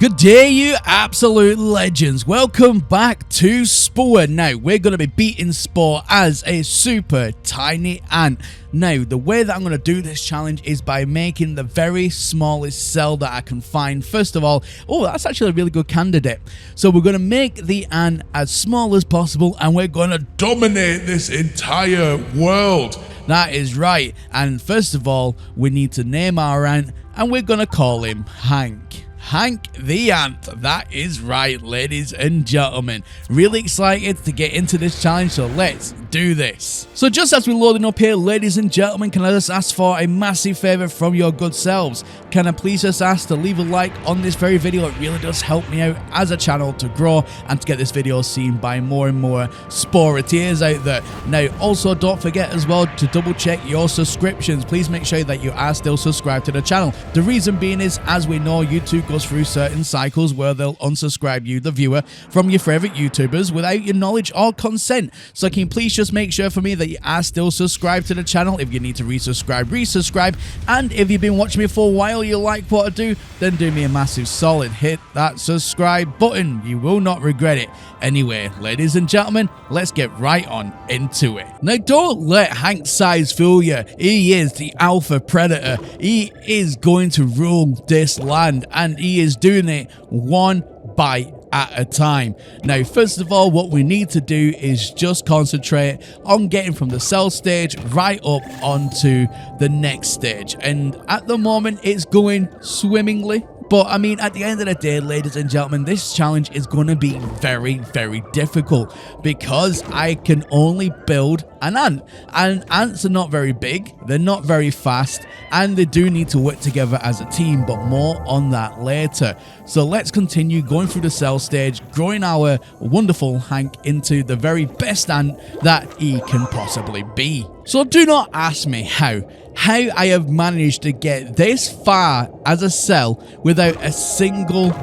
Good day, you absolute legends. Welcome back to Spore. Now, we're going to be beating Spore as a super tiny ant. Now, the way that I'm going to do this challenge is by making the very smallest cell that I can find. First of all, oh, that's actually a really good candidate. So we're going to make the ant as small as possible, and we're going to dominate this entire world. That is right. And first of all, we need to name our ant, and we're going to call him Hank. Hank the Ant. That is right, ladies and gentlemen. Really excited to get into this challenge, so let's do this. So just as we're loading up here, ladies and gentlemen, can I just ask for a massive favor from your good selves? Can I please just ask to leave a like on this very video? It really does help me out as a channel to grow and to get this video seen by more and more Sporeteers out there. Now, also don't forget as well to double check your subscriptions. Please make sure that you are still subscribed to the channel. The reason being is, as we know, YouTube goes through certain cycles where they'll unsubscribe you, the viewer, from your favorite YouTubers without your knowledge or consent. So can you please just make sure for me that you are still subscribed to the channel? If you need to resubscribe, and if you've been watching me for a while, you like what I do, then do me a massive solid, hit that subscribe button. You will not regret it. Anyway, ladies and gentlemen, let's get right on into it. Now, don't let Hank's size fool you. He is the alpha predator. He is going to rule this land, and he is doing it one bite at a time. Now, first of all, what we need to do is just concentrate on getting from the cell stage right up onto the next stage, and at the moment it's going swimmingly. But I mean, at the end of the day, ladies and gentlemen, this challenge is going to be very, very difficult because I can only build an ant. And ants are not very big, they're not very fast, and they do need to work together as a team, but more on that later. So let's continue going through the cell stage, growing our wonderful Hank into the very best ant that he can possibly be. So do not ask me how I have managed to get this far as a cell without a single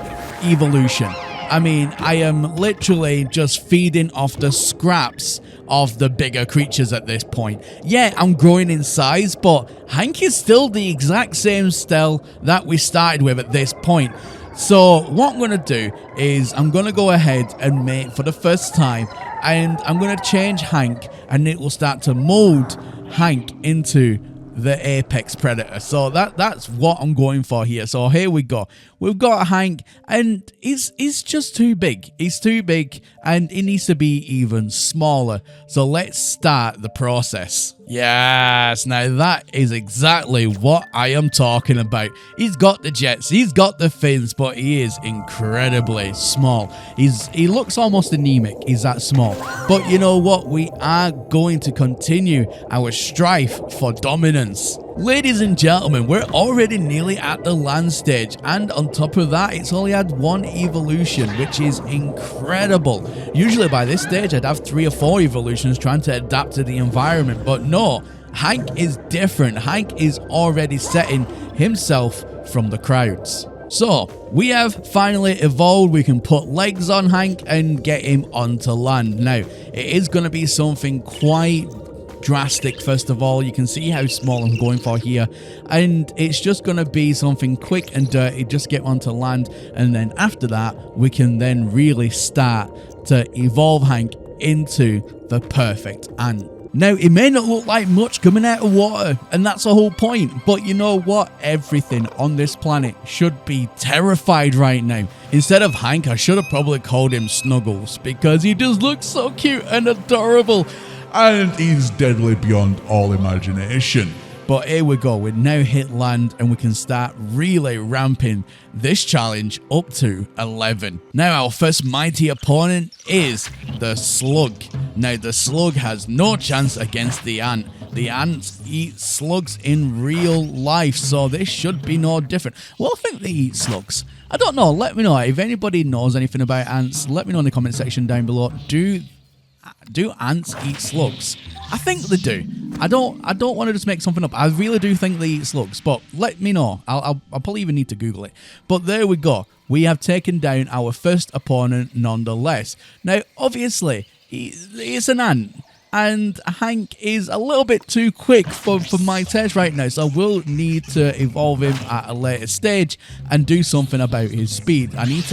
evolution. I mean, I am literally just feeding off the scraps of the bigger creatures at this point. Yeah, I'm growing in size, but Hank is still the exact same cell that we started with at this point. So what I'm going to do is I'm going to go ahead and make for the first time, and I'm going to change Hank, and it will start to mold Hank into the apex predator. So that's what I'm going for here. So here we go. We've got Hank, and he's just too big. He's too big, and he needs to be even smaller. So let's start the process. Yes, now that is exactly what I am talking about. He's got the jets, he's got the fins, but he is incredibly small. He looks almost anemic, he's that small. But you know what? We are going to continue our strife for dominance. Ladies and gentlemen, we're already nearly at the land stage, and on top of that, it's only had one evolution, which is incredible. Usually by this stage, I'd have 3 or 4 evolutions trying to adapt to the environment, but no, Hank is different. Hank is already setting himself from the crowds. So, we have finally evolved. We can put legs on Hank and get him onto land. Now, it is going to be something quite drastic. First of all, you can see how small I'm going for here, and it's just going to be something quick and dirty. Just get onto land, and then after that we can then really start to evolve Hank into the perfect ant. Now, it may not look like much coming out of water, and that's the whole point, but you know what? Everything on this planet should be terrified right now. Instead of Hank, I should have probably called him Snuggles, because he just looks so cute and adorable. And he's deadly beyond all imagination. But here we go, we now hit land, and we can start really ramping this challenge up to 11. Now, our first mighty opponent is the slug. Now, the slug has no chance against the ant. The ants eat slugs in real life, so this should be no different. Well, I think they eat slugs. I don't know, let me know. If anybody knows anything about ants, let me know in the comment section down below. Do ants eat slugs? I think they do. I don't want to just make something up. I really do think they eat slugs, but let me know. I'll probably even need to Google it. But there we go. We have taken down our first opponent nonetheless. Now, obviously, it's an ant. and Hank is a little bit too quick for my taste right now, so I will need to evolve him at a later stage and do something about his speed. I need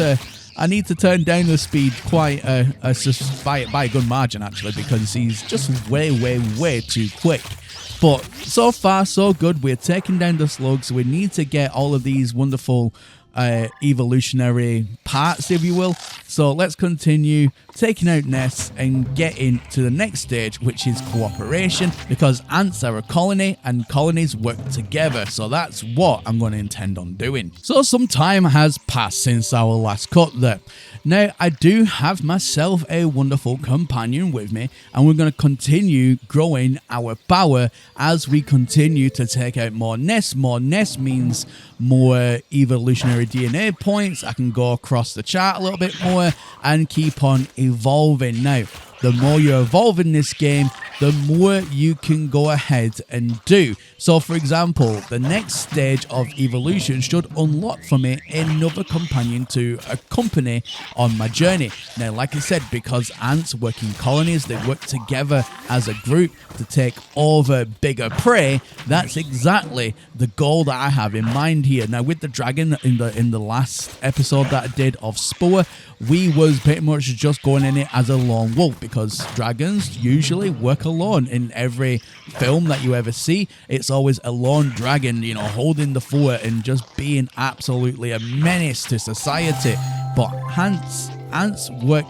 to turn down the speed quite by a good margin, actually, because he's just way too quick. But so far so good. We're taking down the slugs. We need to get all of these wonderful evolutionary parts, if you will. So let's continue taking out nests and getting to the next stage, which is cooperation, because ants are a colony and colonies work together. So that's what I'm going to intend on doing. So some time has passed since our last cut there. Now I do have myself a wonderful companion with me, and we're going to continue growing our power as we continue to take out more nests. More nests means more evolutionary DNA points. I can go across the chart a little bit more and keep on evolving. Now, the more you evolve in this game, the more you can go ahead and do. So for example, the next stage of evolution should unlock for me another companion to accompany on my journey. Now, like I said, because ants work in colonies, they work together as a group to take over bigger prey. That's exactly the goal that I have in mind here. Now, with the dragon in the last episode that I did of Spore, we was pretty much just going in it as a lone wolf, because dragons usually work alone. In every film that you ever see, it's always a lone dragon, you know, holding the fort and just being absolutely a menace to society. But ants work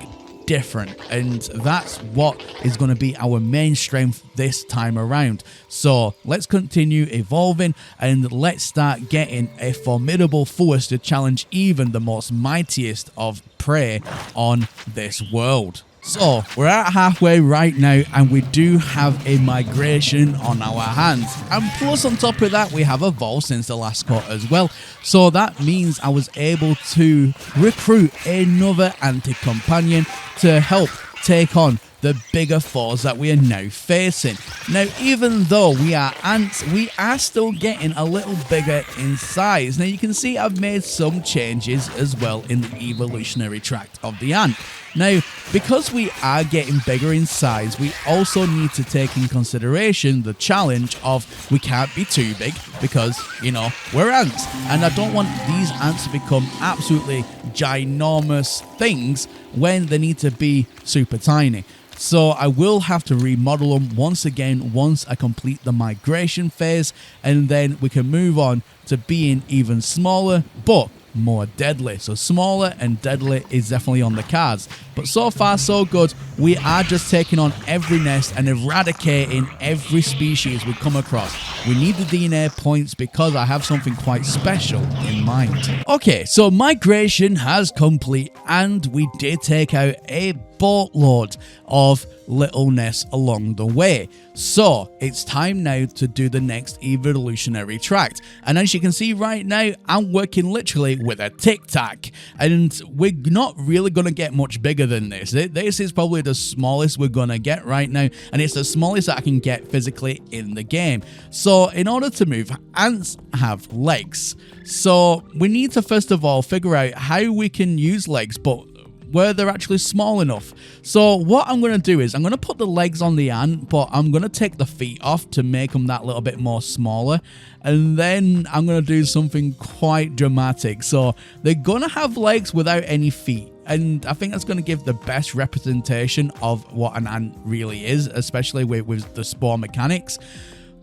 different, and that's what is going to be our main strength this time around. So let's continue evolving and let's start getting a formidable force to challenge even the most mightiest of prey on this world. So we're at halfway right now, and we do have a migration on our hands, and plus on top of that we have evolved since the last cut as well. So that means I was able to recruit another anti-companion to help take on the bigger foes that we are now facing. Now, even though we are ants, we are still getting a little bigger in size. Now you can see I've made some changes as well in the evolutionary tract of the ant. Now, because we are getting bigger in size, we also need to take in consideration the challenge of we can't be too big, because, you know, we're ants, and I don't want these ants to become absolutely ginormous things when they need to be super tiny. So I will have to remodel them once again once I complete the migration phase, and then we can move on to being even smaller but more deadly. So smaller and deadly is definitely on the cards. But so far so good. We are just taking on every nest and eradicating every species we come across. We need the DNA points because I have something quite special in mind. Okay, so migration has complete, and we did take out a boatload of little nests along the way. So it's time now to do the next evolutionary tract. And as you can see right now, I'm working literally with a tic-tac, and we're not really going to get much bigger than this. This is probably the smallest we're going to get right now, and it's the smallest that I can get physically in the game. So in order to move, ants have legs. So we need to first of all figure out how we can use legs, but where they're actually small enough. So what I'm going to do is I'm going to put the legs on the ant, but I'm going to take the feet off to make them that little bit more smaller. And then I'm going to do something quite dramatic. So they're going to have legs without any feet. And I think that's going to give the best representation of what an ant really is, especially with the spore mechanics.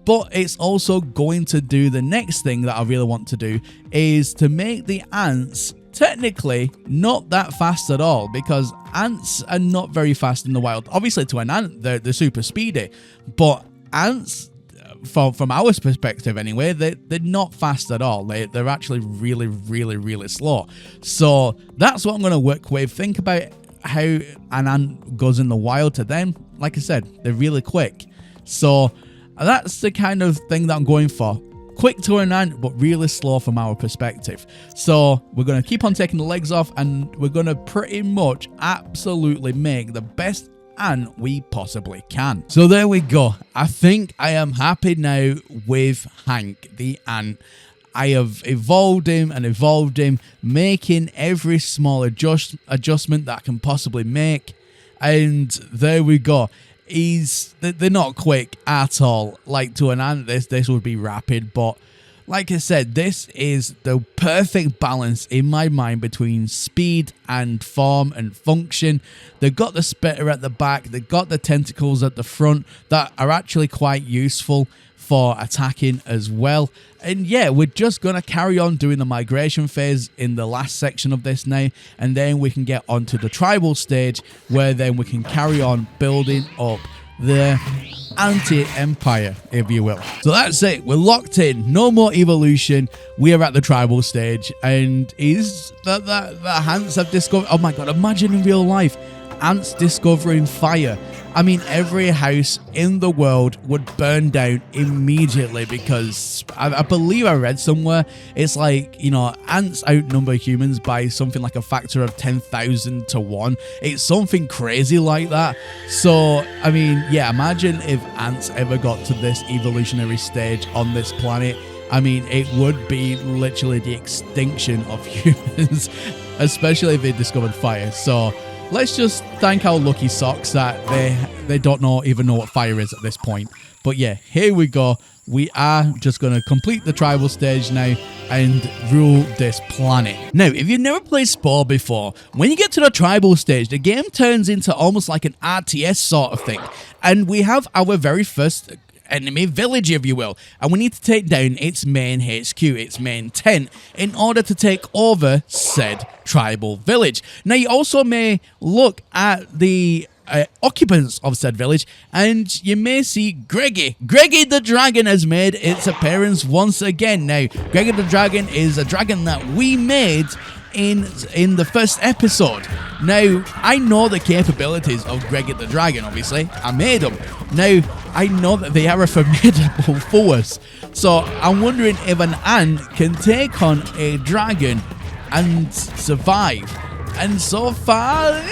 But it's also going to do the next thing that I really want to do, is to make the ants technically not that fast at all, because ants are not very fast in the wild. Obviously to an ant they're super speedy, but ants, from our perspective anyway, they're not fast at all. They're actually really slow. So that's what I'm going to work with. Think about how an ant goes in the wild to them. Like I said, they're really quick. So that's the kind of thing that I'm going for. Quick to an ant, but really slow from our perspective. So we're going to keep on taking the legs off, and we're going to pretty much absolutely make the best ant we possibly can. So there we go. I think I am happy now with Hank the ant. I have evolved him, making every small adjustment that I can possibly make. And there we go. they're not quick at all. Like to an ant, this would be rapid, but like I said, this is the perfect balance in my mind between speed and form and function. They've got the spitter at the back, they've got the tentacles at the front that are actually quite useful for attacking as well. And yeah, we're just going to carry on doing the migration phase in the last section of this now, and then we can get onto the tribal stage, where then we can carry on building up the anti-empire, if you will. So that's it, we're locked in, no more evolution, we are at the tribal stage. And is that ants have discovered, oh my god, imagine in real life ants discovering fire. I mean, every house in the world would burn down immediately, because I believe I read somewhere it's like, you know, ants outnumber humans by something like a factor of 10,000 to 1. It's something crazy like that. So, I mean, yeah, imagine if ants ever got to this evolutionary stage on this planet. I mean, it would be literally the extinction of humans, especially if they discovered fire. So let's just thank our lucky socks that they don't even know what fire is at this point. But yeah, here we go. We are just going to complete the tribal stage now and rule this planet. Now, if you've never played Spore before, when you get to the tribal stage, the game turns into almost like an RTS sort of thing. And we have our very first enemy village, if you will, and we need to take down its main HQ, its main tent, in order to take over said tribal village. Now, you also may look at the occupants of said village, and you may see Greggy the dragon has made its appearance once again. Now, Greggy the dragon is a dragon that we made in the first episode. Now, I know the capabilities of Greggy the dragon, obviously. I made them. Now, I know that they are a formidable force. So, I'm wondering if an ant can take on a dragon and survive. And so far,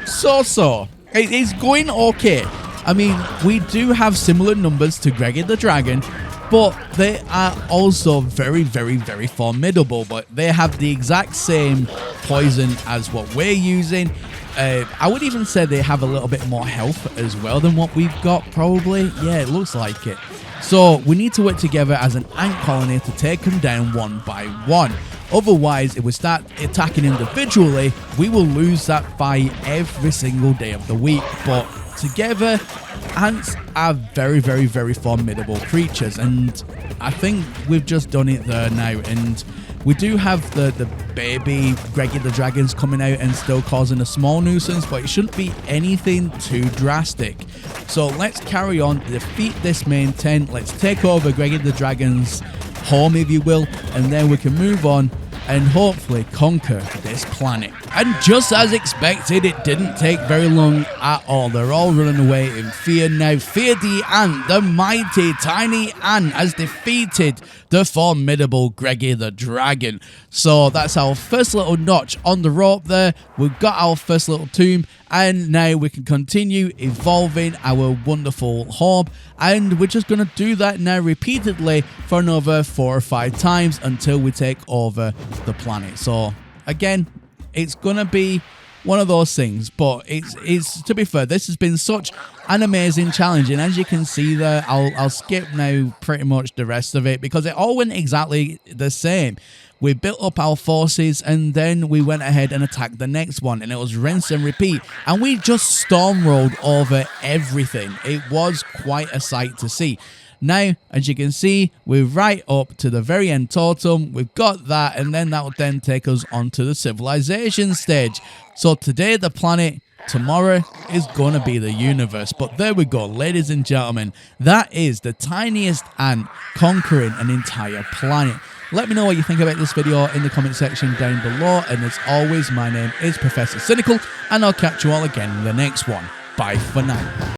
so. It's going okay. I mean, we do have similar numbers to Greggy the dragon, but they are also very, very, very formidable. But they have the exact same poison as what we're using. I would even say they have a little bit more health as well than what we've got, probably. Yeah, it looks like it. So we need to work together as an ant colony to take them down one by one. Otherwise, if we start attacking individually, we will lose that fight every single day of the week. But together, ants are very, very, very formidable creatures, and I think we've just done it there now. And we do have the baby Greggy the dragons coming out and still causing a small nuisance, but it shouldn't be anything too drastic. So let's carry on, defeat this main tent, let's take over Greggy the dragon's home, if you will, and then we can move on and hopefully conquer this planet. And just as expected, it didn't take very long at all. They're all running away in fear now. Fear the ant, the mighty tiny ant, has defeated the formidable Greggy the dragon. So that's our first little notch on the rope there. We've got our first little tomb, and now we can continue evolving our wonderful home. And we're just going to do that now repeatedly for another 4 or 5 times until we take over the planet. So again, it's going to be one of those things, but it's to be fair, this has been such an amazing challenge, and as you can see there, I'll skip now pretty much the rest of it because it all went exactly the same. We built up our forces, and then we went ahead and attacked the next one, and it was rinse and repeat, and we just stormrolled over everything. It was quite a sight to see. Now, as you can see, we're right up to the very end totem. We've got that, and then that will then take us onto the civilization stage. So today, the planet, tomorrow is going to be the universe. But there we go, ladies and gentlemen. That is the tiniest ant conquering an entire planet. Let me know what you think about this video in the comment section down below. And as always, my name is Professor Cynical, and I'll catch you all again in the next one. Bye for now.